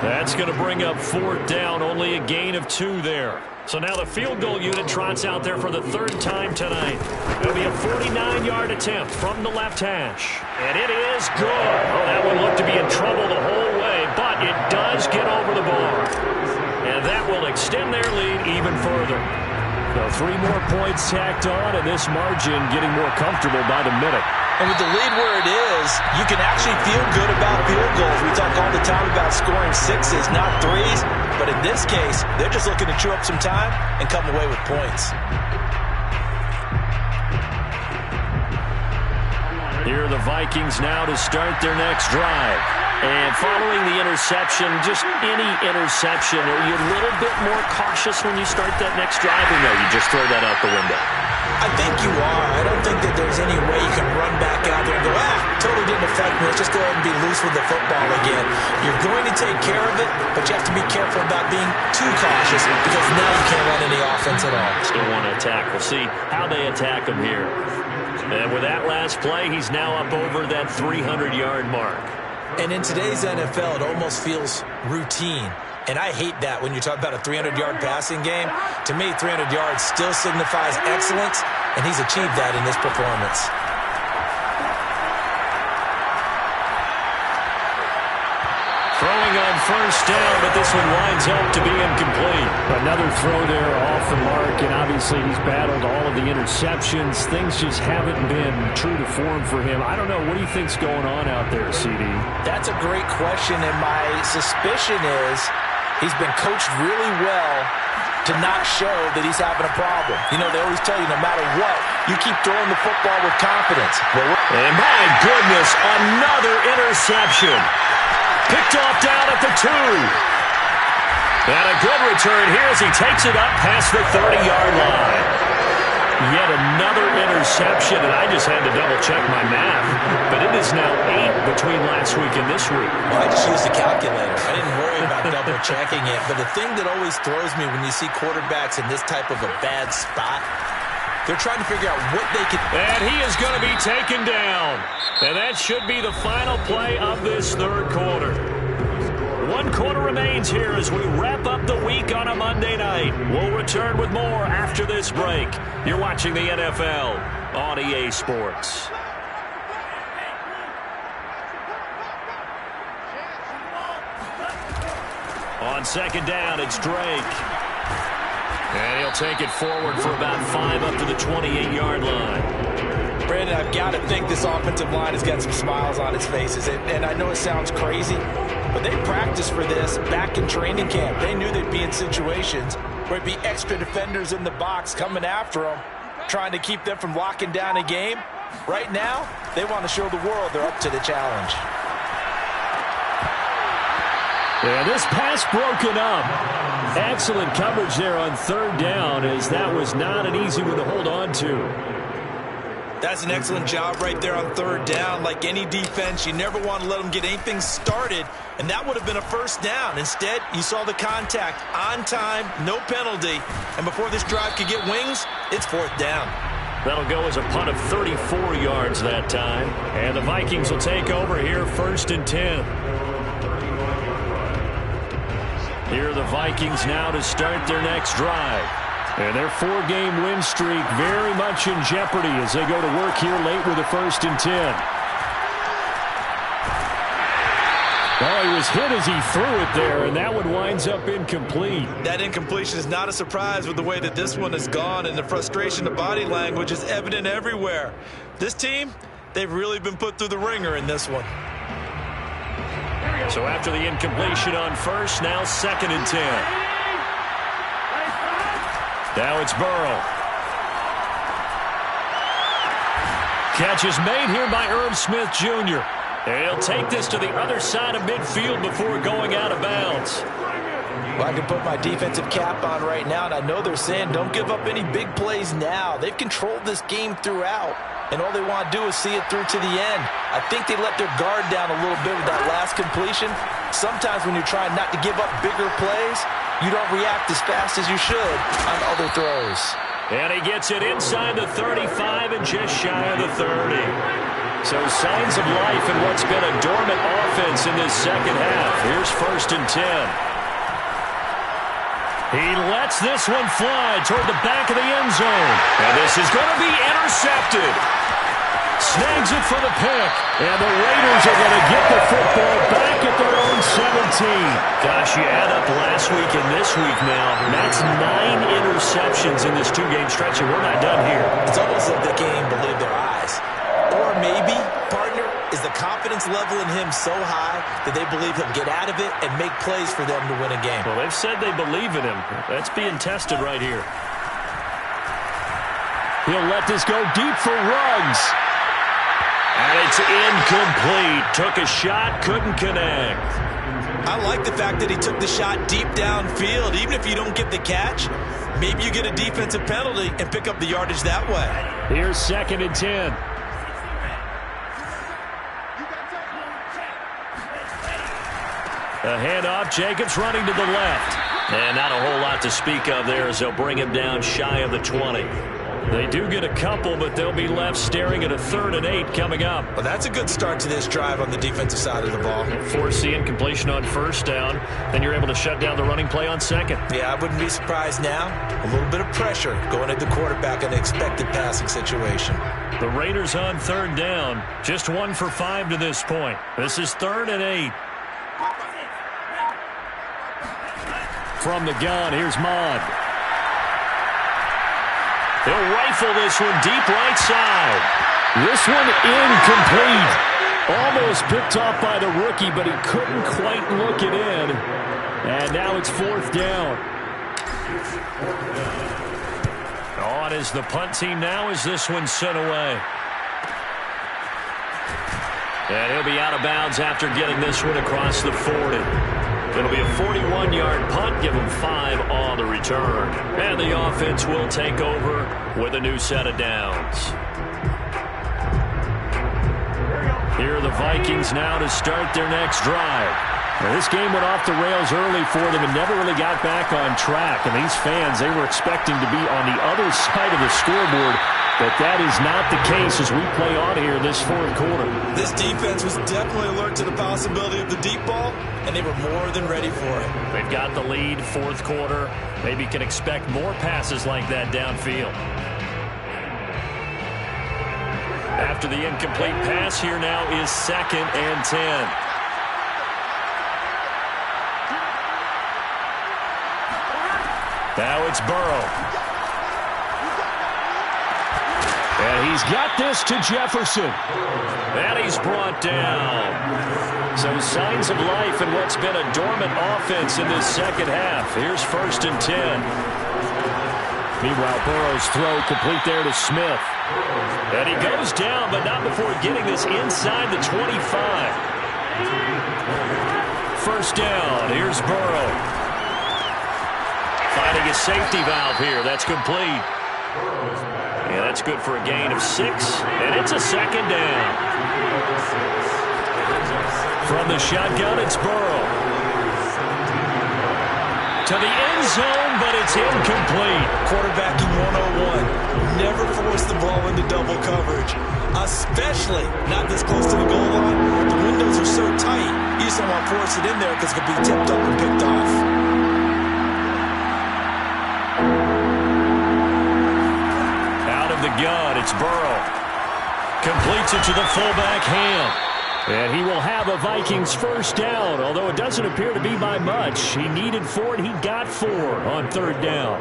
That's going to bring up 4th down, only a gain of 2 there. So now the field goal unit trots out there for the 3rd time tonight. It'll be a 49-yard attempt from the left hash. And it is good. Oh, that one looked to be in trouble the whole way, but it does get over the bar. And that will extend their lead even further. So 3 more points tacked on, and this margin getting more comfortable by the minute. And with the lead where it is, you can actually feel good about field goals. We talk all the time about scoring 6s, not 3s. But in this case, they're just looking to chew up some time and come away with points. Here are the Vikings now to start their next drive. And following the interception, just any interception, are you a little bit more cautious when you start that next drive, or no, you just throw that out the window? I think you are. I don't think that there's any way you can run back out there and go, totally didn't affect me. Let's just go ahead and be loose with the football again. You're going to take care of it, but you have to be careful about being too cautious because now you can't run any offense at all. Still want to attack. We'll see how they attack him here. And with that last play, he's now up over that 300-yard mark. And in today's NFL, it almost feels routine. And I hate that when you talk about a 300-yard passing game. To me, 300 yards still signifies excellence, and he's achieved that in this performance. Throwing on 1st down, but this one winds up to be incomplete. Another throw there off the mark, and obviously he's battled all of the interceptions. Things just haven't been true to form for him. I don't know. What do you think's going on out there, CD? That's a great question, and my suspicion is he's been coached really well to not show that he's having a problem. You know, they always tell you no matter what, you keep throwing the football with confidence. And my goodness, another interception. Picked off down at the 2. And a good return here as he takes it up past the 30-yard line. Yet another interception, and I just had to double-check my math. But it is now 8 between last week and this week. Well, I just used a calculator. I didn't worry about double-checking it. But the thing that always throws me when you see quarterbacks in this type of a bad spot, they're trying to figure out what they can... And he is going to be taken down. And that should be the final play of this 3rd quarter. 1 quarter remains here as we wrap up the week on a Monday night. We'll return with more after this break. You're watching the NFL on EA Sports. On 2nd down, it's Drake. And he'll take it forward for about 5 up to the 28-yard line. Brandon, I've got to think this offensive line has got some smiles on its faces. And I know it sounds crazy, but they practiced for this back in training camp. They knew they'd be in situations where it'd be extra defenders in the box coming after them, trying to keep them from locking down a game. Right now, they want to show the world they're up to the challenge. Yeah, this pass broken up. Excellent coverage there on 3rd down, as that was not an easy one to hold on to. That's an excellent job right there on 3rd down. Like any defense, you never want to let them get anything started, and that would have been a 1st down. Instead, you saw the contact on time, no penalty, and before this drive could get wings, it's 4th down. That'll go as a punt of 34 yards that time, and the Vikings will take over here 1st and 10. Here are the Vikings now to start their next drive. And their 4-game win streak very much in jeopardy as they go to work here late with a 1st and 10. Oh, he was hit as he threw it there, and that one winds up incomplete. That incompletion is not a surprise with the way that this one has gone, and the frustration of body language is evident everywhere. This team, they've really been put through the ringer in this one. So after the incompletion on 1st, now 2nd and 10. Now it's Burrow. Catch is made here by Irv Smith Jr. And he'll take this to the other side of midfield before going out of bounds. Well, I can put my defensive cap on right now, and I know they're saying don't give up any big plays now. They've controlled this game throughout, and all they want to do is see it through to the end. I think they let their guard down a little bit with that last completion. Sometimes when you're trying not to give up bigger plays, you don't react as fast as you should on other throws. And he gets it inside the 35 and just shy of the 30. So signs of life in what's been a dormant offense in this second half. Here's 1st and 10. He lets this one fly toward the back of the end zone. And this is going to be intercepted. Snags it for the pick. And the Raiders are going to get the football back at their own 17. Gosh, you add up last week and this week now. That's 9 interceptions in this 2-game stretch, and we're not done here. It's almost like they can't even believe their eyes. Or maybe, partner, is the confidence level in him so high that they believe he'll get out of it and make plays for them to win a game. Well, they've said they believe in him. That's being tested right here. He'll let this go deep for Ruggs. And it's incomplete. Took a shot, couldn't connect. I like the fact that he took the shot deep downfield. Even if you don't get the catch, maybe you get a defensive penalty and pick up the yardage that way. Here's 2nd and 10. A handoff, Jacobs running to the left. And not a whole lot to speak of there as they'll bring him down shy of the 20. They do get a couple, but they'll be left staring at a 3rd and 8 coming up. Well, that's a good start to this drive on the defensive side of the ball. Force the incompletion on 1st down. Then you're able to shut down the running play on 2nd. Yeah, I wouldn't be surprised now. A little bit of pressure going at the quarterback in an expected passing situation. The Raiders on 3rd down. Just 1 for 5 to this point. This is 3rd and 8. From the gun, here's Mod. He'll rifle this one deep right side. This one incomplete. Almost picked off by the rookie, but he couldn't quite look it in. And now it's 4th down. On is the punt team now as this one's sent away. And he'll be out of bounds after getting this one across the 40. It'll be a 41-yard punt, give him 5 on the return. And the offense will take over with a new set of downs. Here are the Vikings now to start their next drive. Now, this game went off the rails early for them and never really got back on track. And these fans, they were expecting to be on the other side of the scoreboard. But that is not the case as we play on here this 4th quarter. This defense was definitely alert to the possibility of the deep ball, and they were more than ready for it. They've got the lead, 4th quarter. Maybe can expect more passes like that downfield. After the incomplete pass, here now is 2nd and 10. Now it's Burrow. And he's got this to Jefferson. And he's brought down. So signs of life in what's been a dormant offense in this second half. Here's 1st and 10. Meanwhile, Burrow's throw complete there to Smith. And he goes down, but not before getting this inside the 25. 1st down. Here's Burrow. Finding a safety valve here. That's complete. Yeah, that's good for a gain of 6, and it's a 2nd down. From the shotgun, it's Burrow. To the end zone, but it's incomplete. Quarterbacking 101. Never force the ball into double coverage, especially not this close to the goal line. The windows are so tight, you just don't want to force it in there because it could be tipped up and picked off. The gun, it's Burrow. Completes it to the fullback hand. And he will have a Vikings 1st down, although it doesn't appear to be by much. He needed 4, and he got 4 on 3rd down.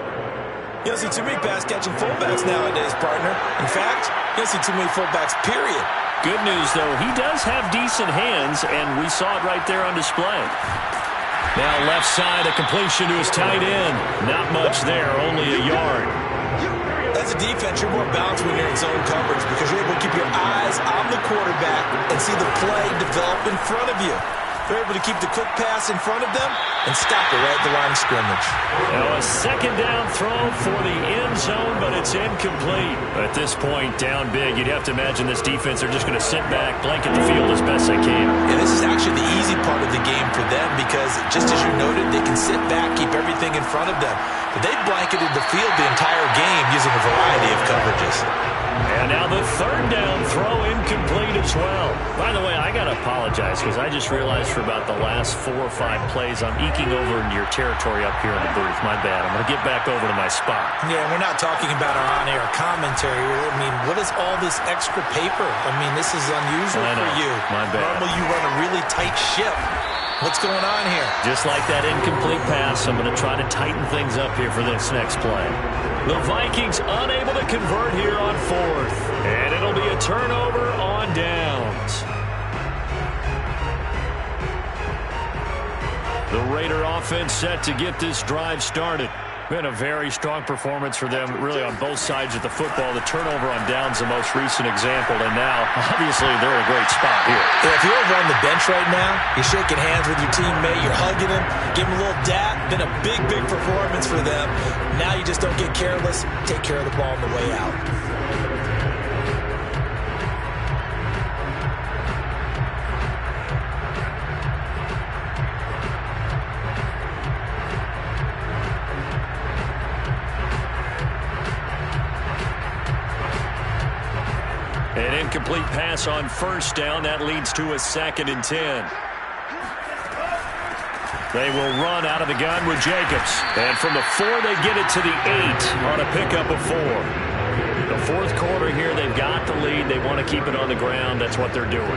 You don't see too many pass-catching fullbacks nowadays, partner. In fact, you don't see too many fullbacks, period. Good news, though, he does have decent hands, and we saw it right there on display. Now left side, a completion to his tight end. Not much there, only a yard. As a defense, you're more balanced when you're in zone coverage because you're able to keep your eyes on the quarterback and see the play develop in front of you. They're able to keep the quick pass in front of them and stop it right at the line of scrimmage. Now a 2nd down throw for the end zone, but it's incomplete. At this point, down big, you'd have to imagine this defense are just going to sit back, blanket the field as best they can. And this is actually the easy part of the game for them because, just as you noted, they can sit back, keep everything in front of them. but they blanketed the field the entire game using a variety of coverages. And now the third down throw incomplete as well. By the way, I got to apologize because I just realized for about the last 4 or 5 plays I'm eking over into your territory up here in the booth. My bad. I'm going to get back over to my spot. Yeah, we're not talking about our on-air commentary. I mean, what is all this extra paper? I mean, this is unusual for you. My bad. Normally you run a really tight ship. What's going on here? Just like that incomplete pass, I'm going to try to tighten things up here for this next play. The Vikings unable to convert here on 4th. And it'll be a turnover on downs. The Raider offense set to get this drive started. Been a very strong performance for them, really, on both sides of the football. The turnover on downs, the most recent example, and now, obviously, they're in a great spot here. Yeah, if you're over on the bench right now, you're shaking hands with your teammate, you're hugging him, give him a little dap. Been a big, big performance for them. Now you just don't get careless. Take care of the ball on the way out. An incomplete pass on first down. That leads to a 2nd and 10. They will run out of the gun with Jacobs. And from the 4, they get it to the 8 on a pickup of 4. The 4th quarter here, they've got the lead. They want to keep it on the ground. That's what they're doing.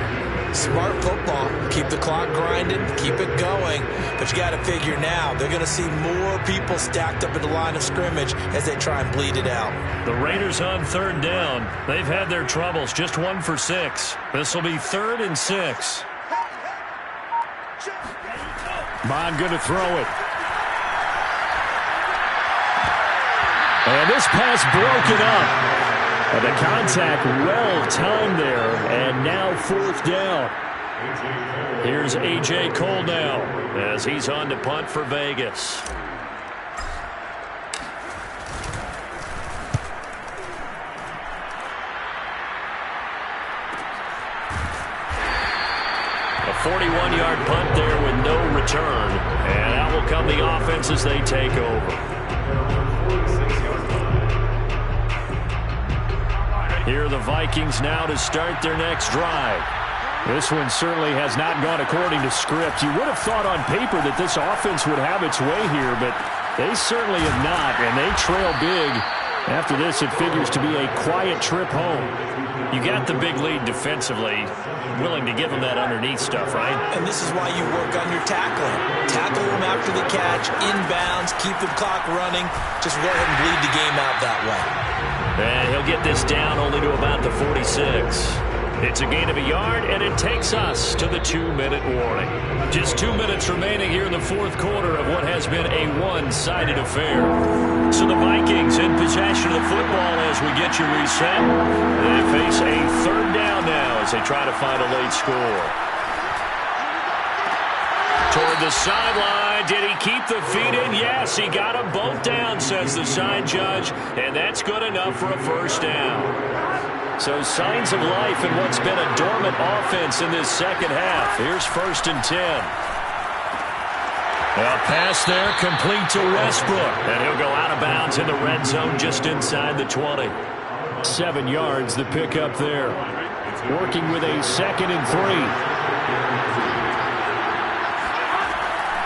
Smart football. Keep the clock grinding. Keep it going. But you got to figure now, they're going to see more people stacked up at the line of scrimmage as they try and bleed it out. The Raiders on 3rd down. They've had their troubles. Just 1 for 6. This will be 3rd and 6. Bond going to throw it. And this pass broken up. And the contact well timed there. And now 4th down. Here's A.J. Cole now as he's on to punt for Vegas. A 41-yard punt there with no return. And out will come the offense as they take over. Here are the Vikings now to start their next drive. This one certainly has not gone according to script. You would have thought on paper that this offense would have its way here, but they certainly have not, and they trail big. After this, it figures to be a quiet trip home. You got the big lead defensively. Willing to give them that underneath stuff, right? And this is why you work on your tackling. Tackle them after the catch, inbounds, keep the clock running. Just go ahead and bleed the game out that way. And he'll get this down only to about the 46. It's a gain of a yard, and it takes us to the 2-minute warning. Just 2 minutes remaining here in the 4th quarter of what has been a one-sided affair. So the Vikings in possession of the football as we get you reset. They face a 3rd down now as they try to find a late score. Toward the sideline. Did he keep the feet in? Yes, he got them both down, says the side judge, and that's good enough for a 1st down. So signs of life in what's been a dormant offense in this 2nd half. Here's 1st and 10. A pass there complete to Westbrook, and he'll go out of bounds in the red zone just inside the 20. 7 yards, the pickup there. Working with a 2nd and 3.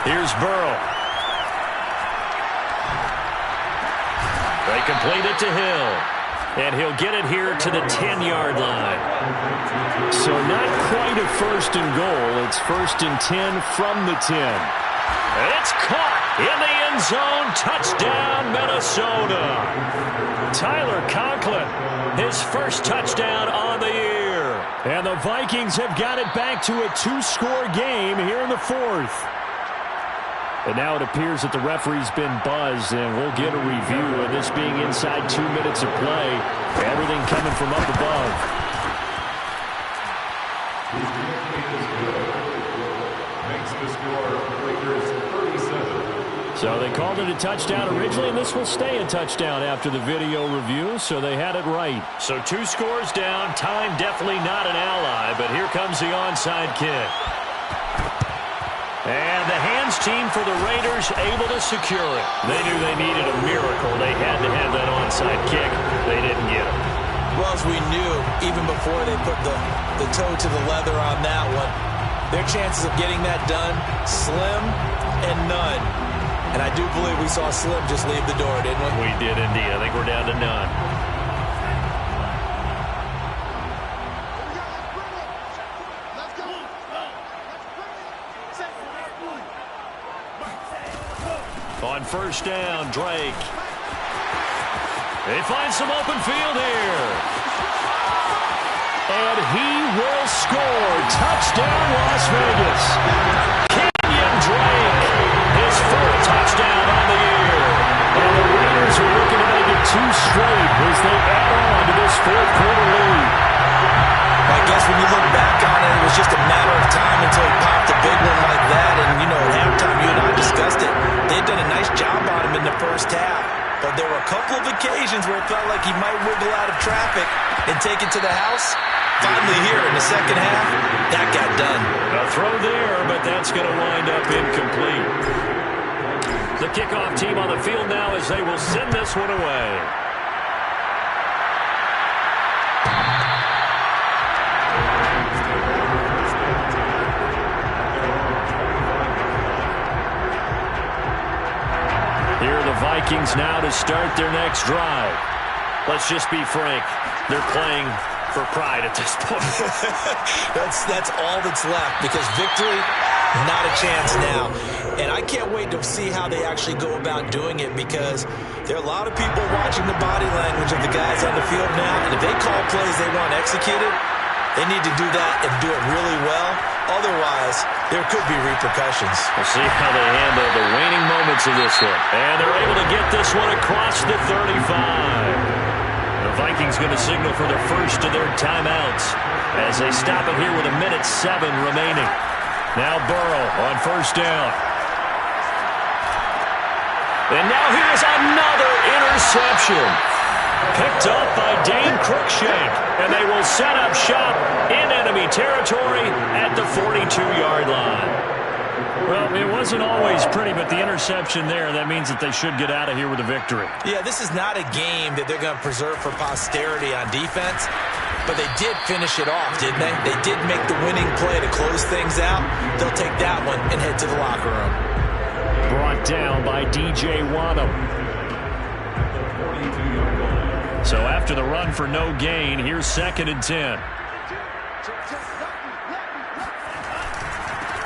Here's Burrow. They complete it to Hill. And he'll get it here to the 10-yard line. So not quite a 1st and goal. It's 1st and 10 from the 10. It's caught in the end zone. Touchdown, Minnesota. Tyler Conklin, his 1st touchdown on the year. And the Vikings have got it back to a 2-score game here in the 4th. And now it appears that the referee's been buzzed, and we'll get a review of this being inside 2 minutes of play. Everything coming from up above. Makes the score Raiders 37. So they called it a touchdown originally, and this will stay a touchdown after the video review, so they had it right. So 2 scores down, time definitely not an ally, but here comes the onside kick. And the hands team for the Raiders able to secure it. They knew they needed a miracle. They had to have that onside kick. They didn't get it. Well, as we knew, even before they put the toe to the leather on that one, their chances of getting that done, slim and none. And I do believe we saw Slim just leave the door, didn't we? We did indeed. I think we're down to none. On first down, Drake. They find some open field here. And he will score. Touchdown, Las Vegas. Kenyon Drake, his fourth touchdown on the year. And the Raiders are looking to make it 2 straight as they add on to this fourth quarter lead. I guess when you look back on it, it was just a matter of time until he popped a big one like that. And, you know, at halftime, you and I discussed it. They'd done a nice job on him in the first half. But there were a couple of occasions where it felt like he might wiggle out of traffic and take it to the house. Finally here in the second half, that got done. A throw there, but that's going to wind up incomplete. The kickoff team on the field now as they will send this one away. Here are the Vikings now to start their next drive. Let's just be frank. They're playing for pride at this point. That's all that's left, because victory, not a chance now. And I can't wait to see how they actually go about doing it, because there are a lot of people watching the body language of the guys on the field now, and if they call plays they want executed, they need to do that and do it really well. Otherwise, there could be repercussions. We'll see how they handle the waning moments of this one. And they're able to get this one across the 35. The Vikings going to signal for the first of their timeouts as they stop it here with 1:07 remaining. Now Burrow on first down. And now here's another interception. Picked up by Dane Cruikshank. And they will set up shop in enemy territory at the 42-yard line. Well, it wasn't always pretty, but the interception there, that means that they should get out of here with a victory. Yeah, this is not a game that they're going to preserve for posterity on defense, but they did finish it off, didn't they? They did make the winning play to close things out. They'll take that one and head to the locker room. Brought down by DJ Wanham. So after the run for no gain, here's 2nd and 10.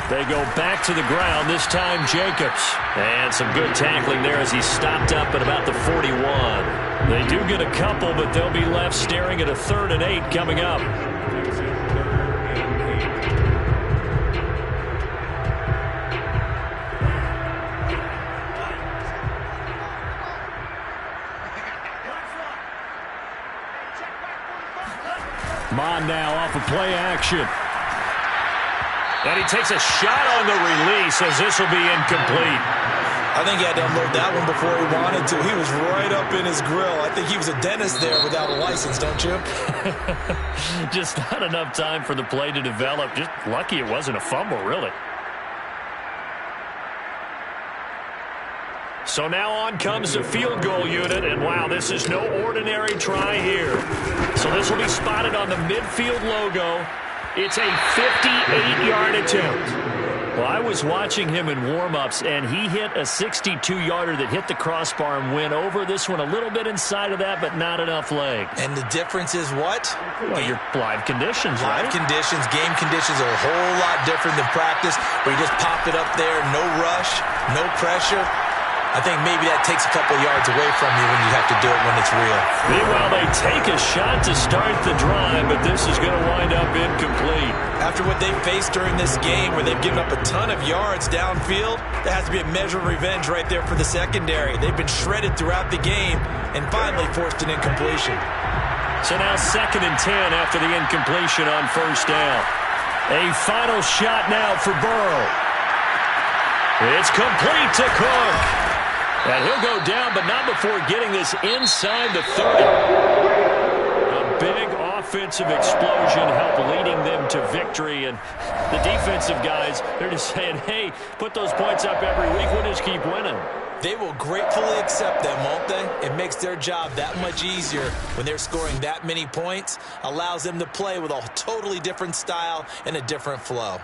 They go back to the ground, this time Jacobs. And some good tackling there as he stopped up at about the 41. They do get a couple, but they'll be left staring at a 3rd and 8 coming up. Mon now off of play action. And he takes a shot on the release as this will be incomplete. I think he had to unload that one before he wanted to. He was right up in his grill. I think he was a dentist there without a license, don't you? Just not enough time for the play to develop. Just lucky it wasn't a fumble, really. So now on comes the field goal unit, and wow, this is no ordinary try here. So this will be spotted on the midfield logo. It's a 58-yard attempt. Well, I was watching him in warm-ups, and he hit a 62-yarder that hit the crossbar and went over. This one a little bit inside of that, but not enough leg. And the difference is what? Well, your live conditions, right? Live conditions, game conditions are a whole lot different than practice, where you just pop it up there, no rush, no pressure. I think maybe that takes a couple yards away from you when you have to do it when it's real. Meanwhile, they take a shot to start the drive, but this is going to wind up incomplete. After what they faced during this game, where they've given up a ton of yards downfield, there has to be a measure of revenge right there for the secondary. They've been shredded throughout the game and finally forced an incompletion. So now 2nd and 10 after the incompletion on first down. A final shot now for Burrow. It's complete to Cook. And he'll go down, but not before getting this inside the 30. A big offensive explosion help leading them to victory. And the defensive guys, they're just saying, hey, put those points up every week. We'll just keep winning. They will gratefully accept them, won't they? It makes their job that much easier when they're scoring that many points. Allows them to play with a totally different style and a different flow.